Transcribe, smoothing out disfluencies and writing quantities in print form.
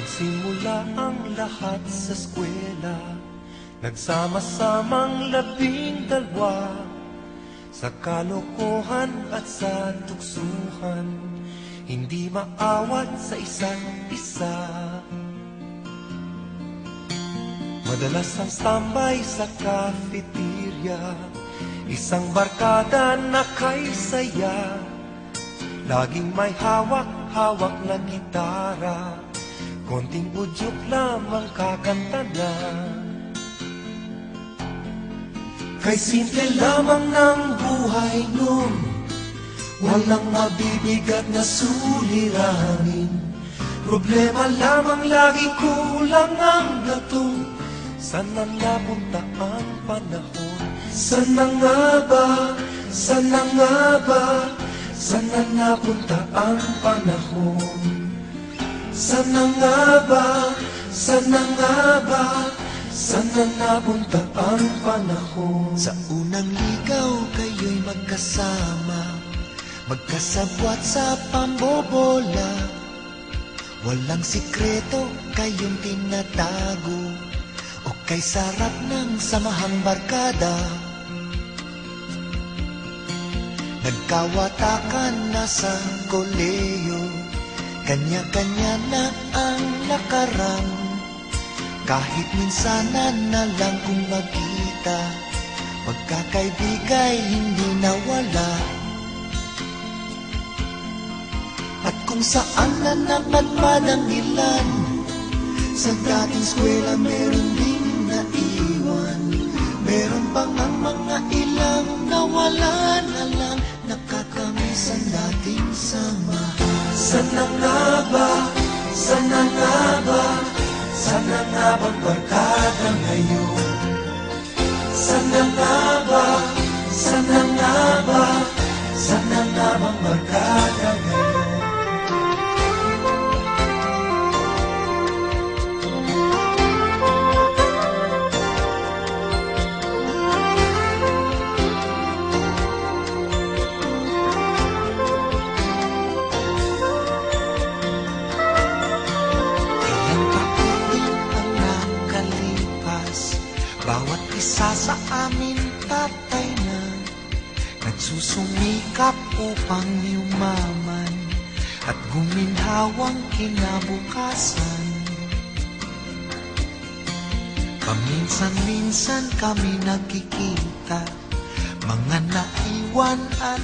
Nagsimula ang lahat sa eskwela, nagsama-samang 12, sa kalokohan at sa tuksuhan, hindi maawat sa isa't isa. Madalas ang tambay sa cafeteria, isang barkada na kay saya, laging may hawak-hawak na gitara, konting udyok lamang kakanta na. Kay simple lamang ng buhay nun, walang mabibigat na suliranin. Problema lamang lagi kulang ang gatong. Saan na napunta ang panahon? Saan na nga ba? Saan na nga ba? Saan na napunta ang panahon? Saan na nga ba? Saan na nga ba? Saan na napunta ang panahon? Sa unang ligaw kayo'y magkasama, magkasabwat sa pambobola. Walang sikreto kayong tinatago, o kay sarap ng samahang barkada. Nagkawatakan na sa koleyo, kanya-kanya na ang nakarang. Kahit minsanan na lang kung magkita, pagkakaibigay hindi nawala. At kung saan na napadpad ang ilan, sa dating eskwela meron ding naiwan. Meron pang ang mga ilang nawala na lang, nakakamiss ang dating samahan. Saan na nga ba? Saan na nga ba? Saan na nga bang barkada ngayon? Saan na nga ba? Saan na nga ba? Saan na nga bang barkada ngayon? Bawat isa sa amin tatay na, nagsusumikap upang yumaman at guminhawang kinabukasan. Paminsan-minsan kami nagkikita, mga naiwan at